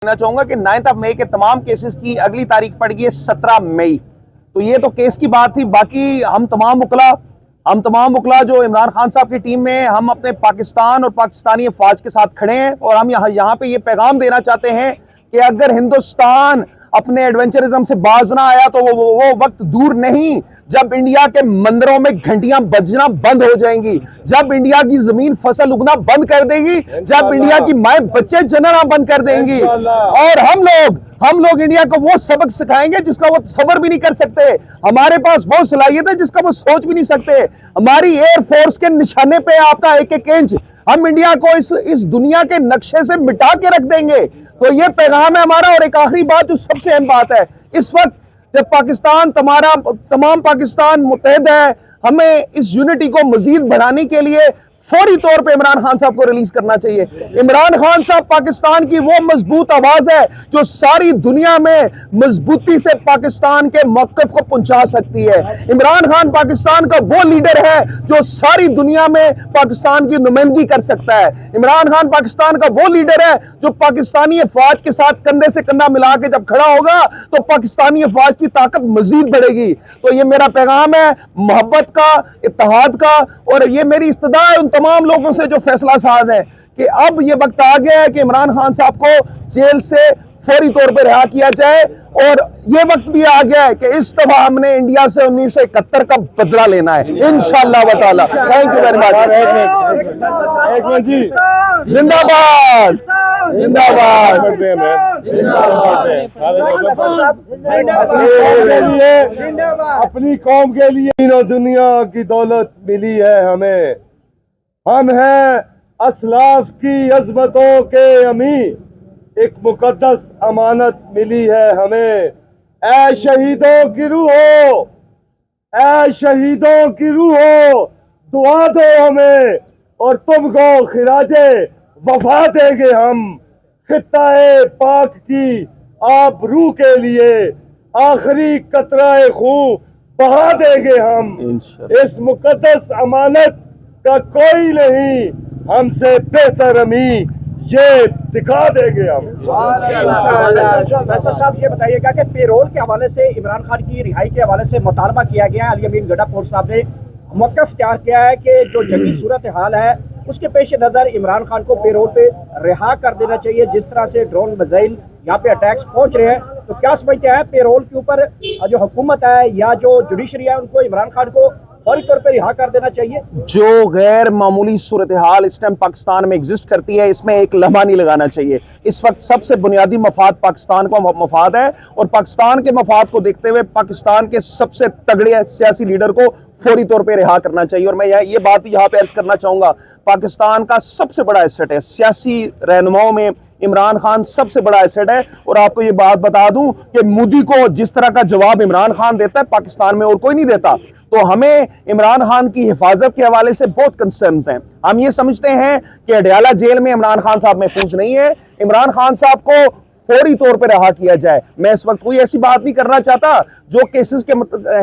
कहना चाहूंगा कि 9 मई के तमाम केसेस की अगली तारीख पड़ गई है 17 मई। तो ये तो केस की बात थी। बाकी हम तमाम मुकला जो इमरान खान साहब की टीम में, हम अपने पाकिस्तान और पाकिस्तानी अफवाज के साथ खड़े हैं और हम यहाँ पे ये पैगाम देना चाहते हैं कि अगर हिंदुस्तान अपने एडवेंचरिज्म से बाज ना आया तो वो वक्त दूर नहीं जब इंडिया के मंदिरों में घंटियां बजना बंद हो जाएंगी, जब इंडिया की जमीन फसल उगना बंद कर देगी, जब इंडिया की माए बच्चे जनना बंद कर देंगी और हम लोग इंडिया को वो सबक सिखाएंगे जिसका वो सबर भी नहीं कर सकते। हमारे पास वो सलाहियत है जिसका वो सोच भी नहीं सकते। हमारी एयरफोर्स के निशाने पे आपका एक एक इंच हम इंडिया को इस दुनिया के नक्शे से मिटा के रख देंगे। तो ये पैगाम है हमारा। और एक आखिरी बात जो सबसे अहम बात है, इस वक्त जब पाकिस्तान तमाम पाकिस्तान मुत्तहद है, हमें इस यूनिटी को मजीद बढ़ाने के लिए फौरी तौर पे इमरान खान साहब को रिलीज करना चाहिए। इमरान खान साहब पाकिस्तान की वो मजबूत आवाज है जो सारी दुनिया में मजबूती से पाकिस्तान के मौक़िफ़ को पहुंचा सकती है। इमरान खान पाकिस्तान का वो लीडर है जो सारी दुनिया में पाकिस्तान की नुमाइंदगी कर सकता है। इमरान खान पाकिस्तान का वो लीडर है जो पाकिस्तानी अफवाज के साथ कंधे से कंधा मिला के जब खड़ा होगा तो पाकिस्तानी अफवाज की ताकत मजीद बढ़ेगी। तो ये मेरा पैगाम है मोहब्बत का, इत्तेहाद का, और ये मेरी इस्तदा है उन तमाम लोगों से जो फैसला साज है कि अब ये वक्त आ गया है कि इमरान खान साहब को जेल से फौरी तौर पर रिहा किया जाए। और ये वक्त भी आ गया है कि इस दफा हमने इंडिया से 1971 का बदला लेना है इंशाअल्लाह व ताला। Thank you very much. जिंदाबाद जिंदाबाद। अपनी कौम के लिए तीनों दुनिया की दौलत मिली है हमें। हम हैं असलाफ की अजमतों के अमीर, एक मुकद्दस अमानत मिली है हमें। ऐ शहीदों की रूहो, ऐ शहीदों की रूहो, दुआ दो हमें और तुमको खिराजे वफा देंगे हम। खित्ता-ए पाक की आबरू के लिए आखिरी कतरा खून बहा देंगे हम। इस मुकद्दस अमानत का कोई नहीं हमसे बेहतर अमी, ये दिखा देंगे हम। फैसल साहब ये बताइएगा कि पेरोल के हवाले से, इमरान खान की रिहाई के हवाले से मुतालबा किया गया है। अली अमीन गड्ढापुर साहब ने मौक़िफ़ तैयार किया है कि जो जंगी सूरत हाल है उसके पेश नज़र इमरान खान को पेरोल पे रिहा कर देना चाहिए। जिस तरह से ड्रोन मिसाइल यहाँ पे अटैक्स पहुँच रहे हैं, तो क्या समझते हैं पेरोल के ऊपर जो हुकूमत है या जो जुडिशरी है उनको इमरान खान को फौरी तौर पर रिहा कर देना चाहिए? जो गैर मामूली सूरत हाल इस टाइम पाकिस्तान में एग्जिस्ट करती है, इसमें एक लम्हा नहीं लगाना चाहिए। इस वक्त सबसे बुनियादी मफाद पाकिस्तान का मफाद है और पाकिस्तान के मफाद को देखते हुए पाकिस्तान के सबसे तगड़े सियासी लीडर को फौरी तौर पे रिहा करना चाहिए। और मैं ये बात यहाँ पे अर्ज करना चाहूँगा, पाकिस्तान का सबसे बड़ा एसेट है सियासी रहनुमाओं में इमरान खान सबसे बड़ा एसेट है। और आपको ये बात बता दूं कि मोदी को जिस तरह का जवाब इमरान खान देता है पाकिस्तान में और कोई नहीं देता। तो हमें इमरान खान की हिफाजत के हवाले से बहुत कंसर्न्स हैं। हम ये समझते हैं कि अडयाला जेल में इमरान खान साहब महफूज नहीं है। इमरान खान साहब को फौरी तौर पर रिहा किया जाए। मैं इस वक्त कोई ऐसी बात नहीं करना चाहता। जो केसेस के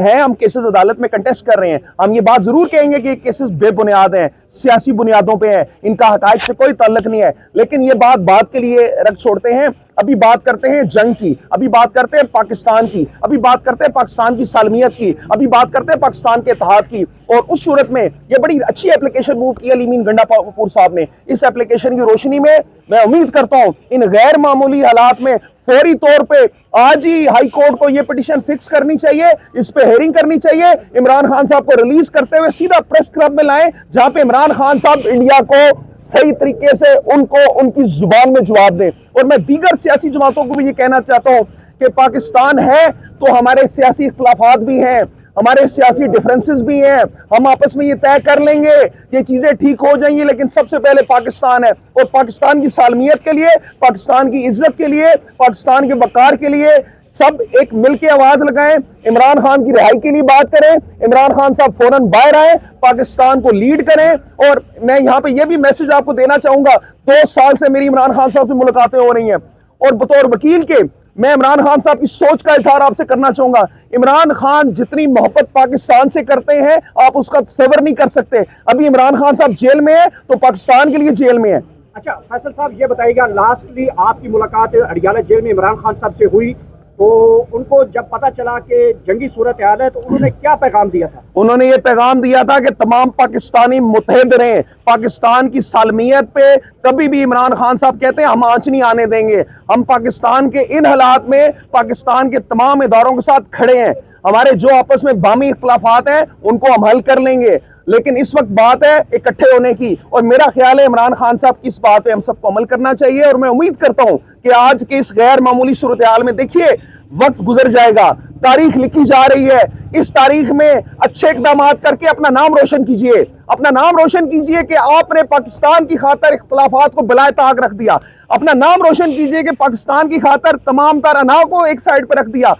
हैं, हम केसेस अदालत में कंटेस्ट कर रहे हैं। हम ये बात जरूर कहेंगे कि केसेस बेबुनियाद हैं, सियासी बुनियादों पे हैं, इनका हकायक से कोई ताल्लुक नहीं है। लेकिन ये बात के लिए रख छोड़ते हैं। अभी बात करते हैं जंग की, अभी बात करते हैं पाकिस्तान की, अभी बात करते हैं पाकिस्तान की सालमियत की, अभी बात करते हैं पाकिस्तान के इत्तेहाद की। और उस सूरत में ये बड़ी अच्छी एप्लीकेशन मूव की अली अमीन गड्ढापुर साहब ने। इस एप्लीकेशन की रोशनी में मैं उम्मीद करता हूँ इन गैर मामूली हालात में फौरी तौर पे आज ही हाई कोर्ट को ये पिटीशन फिक्स करनी चाहिए, इस पे हेयरिंग करनी चाहिए। इमरान खान साहब को रिलीज करते हुए सीधा प्रेस क्लब में लाएं जहां पे इमरान खान साहब इंडिया को सही तरीके से उनको उनकी जुबान में जवाब दें। और मैं दीगर सियासी जमातों को भी ये कहना चाहता हूं कि पाकिस्तान है तो हमारे सियासी इख्तिलाफात भी हैं, हमारे सियासी डिफरेंसेस भी हैं। हम आपस में ये तय कर लेंगे, ये चीजें ठीक हो जाएंगी। लेकिन सबसे पहले पाकिस्तान है और पाकिस्तान की सालमियत के लिए, पाकिस्तान की इज्जत के लिए, पाकिस्तान के वकार के लिए सब एक मिलके आवाज लगाएं। इमरान खान की रिहाई के लिए बात करें, इमरान खान साहब फौरन बाहर आए, पाकिस्तान को लीड करें। और मैं यहाँ पे ये भी मैसेज आपको देना चाहूंगा, 2 साल से मेरी इमरान खान साहब से मुलाकातें हो रही हैं और बतौर वकील के मैं इमरान खान साहब की सोच का इजहार आपसे करना चाहूंगा। इमरान खान जितनी मोहब्बत पाकिस्तान से करते हैं आप उसका तसव्वुर नहीं कर सकते। अभी इमरान खान साहब जेल में है तो पाकिस्तान के लिए जेल में है। अच्छा फैसल साहब ये बताइएगा, लास्टली आपकी मुलाकात अडियाला जेल में इमरान खान साहब से हुई, तो उनको जब पता चला कि जंगी सूरत हाल है तो उन्होंने क्या पैगाम दिया था? उन्होंने ये पैगाम दिया था कि तमाम पाकिस्तानी मुत्तहिद रहें, पाकिस्तान की सालमियत पे कभी भी इमरान खान साहब कहते हैं हम आंच नहीं आने देंगे, हम पाकिस्तान के इन हालात में पाकिस्तान के तमाम इदारों के साथ खड़े हैं, हमारे जो आपस में बामी इख्तलाफात हैं उनको हम हल कर लेंगे, लेकिन इस वक्त बात है इकट्ठे होने की। और मेरा ख्याल है इमरान खान साहब की इस बात पे हम सबको अमल करना चाहिए, और मैं उम्मीद करता हूं कि आज के इस गैर मामूली सूरत हाल में देखिए वक्त गुजर जाएगा, तारीख लिखी जा रही है, इस तारीख में अच्छे इकदाम करके अपना नाम रोशन कीजिए, अपना नाम रोशन कीजिए कि आपने पाकिस्तान की खातर इख्तलाफात को बिलाए ताक रख दिया, अपना नाम रोशन कीजिए कि पाकिस्तान की खातर तमाम ताराना को एक साइड पर रख दिया,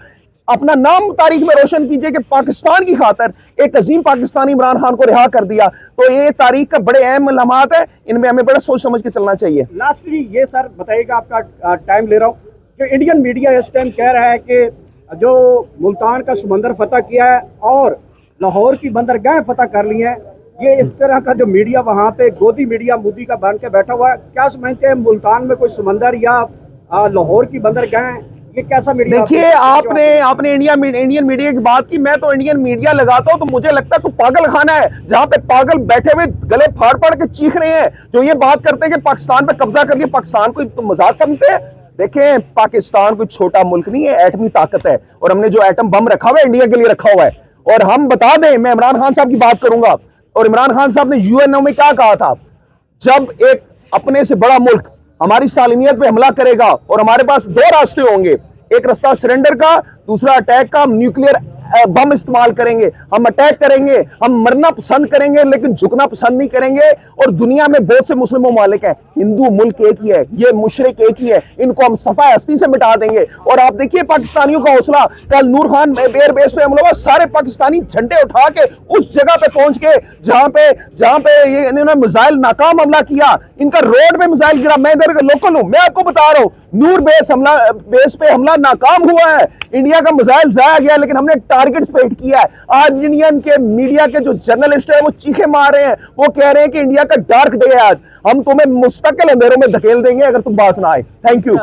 अपना नाम तारीख में रोशन कीजिए कि पाकिस्तान की खातर एक अजीम पाकिस्तानी इमरान खान को रिहा कर दिया। तो ये तारीख का बड़े अहम लम्हात है, इनमें हमें बड़ा सोच समझ के चलना चाहिए। लास्टली ये सर बताइएगा, आपका टाइम ले रहा हूँ, जो इंडियन मीडिया इस टाइम कह रहा है कि जो मुल्तान का समंदर फतह किया है और लाहौर की बंदरगाहें फतह कर ली हैं, ये इस तरह का जो मीडिया वहाँ पे गोदी मीडिया मोदी का बन के बैठा हुआ है, क्या समझते हैं मुल्तान में कोई समंदर या लाहौर की बंदरगाहें, ये कैसा मीडिया? देखिए आपने इंडियन मीडिया की बात की, मैं तो इंडियन मीडिया लगाता हूं तो मुझे लगता है तो पागल खाना है जहां पे पागल बैठे हुए गले फाड़ फाड़ के चीख रहे हैं, जो ये बात करते हैं कि पाकिस्तान पे कब्जा कर दिया, पाकिस्तान को तो मजाक समझते हैं। देखें पाकिस्तान कोई छोटा मुल्क नहीं है, एटमी ताकत है, और हमने जो एटम बम रखा हुआ है इंडिया के लिए रखा हुआ है। और हम बता दें, मैं इमरान खान साहब की बात करूंगा, और इमरान खान साहब ने यूएनओ में क्या कहा था, जब एक अपने से बड़ा मुल्क हमारी सालमियत पे हमला करेगा और हमारे पास दो रास्ते होंगे, एक रास्ता सरेंडर का, दूसरा अटैक का, हम न्यूक्लियर बम इस्तेमाल करेंगे, हम अटैक करेंगे, हम मरना पसंद करेंगे लेकिन झुकना पसंद नहीं करेंगे। और दुनिया में बहुत से मुस्लिम ममालिक हैं, हिंदू मुल्क एक ही है, ये मुशरिक एक ही है, इनको हम सफाई हस्ती से मिटा देंगे। और आप देखिए पाकिस्तानियों का हौसला, कल नूर खान एयर बेस पे हमला हुआ, सारे पाकिस्तानी झंडे उठा के उस जगह पे पहुंच के जहां पे ये इन्होंने मिसाइल नाकाम हमला किया, इनका रोड पे मिसाइल गिरा। मैं इधर लोकल हूं, मैं आपको बता रहा हूं, नूर बेस पे हमला नाकाम हुआ है, इंडिया का मिसाइल जाया गया, लेकिन हमने टारगेट्स पे हिट किया है। आज इंडियन के मीडिया के जो जर्नलिस्ट है वो चीखे मार रहे हैं, वो कह रहे हैं कि इंडिया का डार्क डे है आज, हम तुम्हें मुस्तकिल अंधेरों में धकेल देंगे अगर तुम बाज ना आए। Thank you.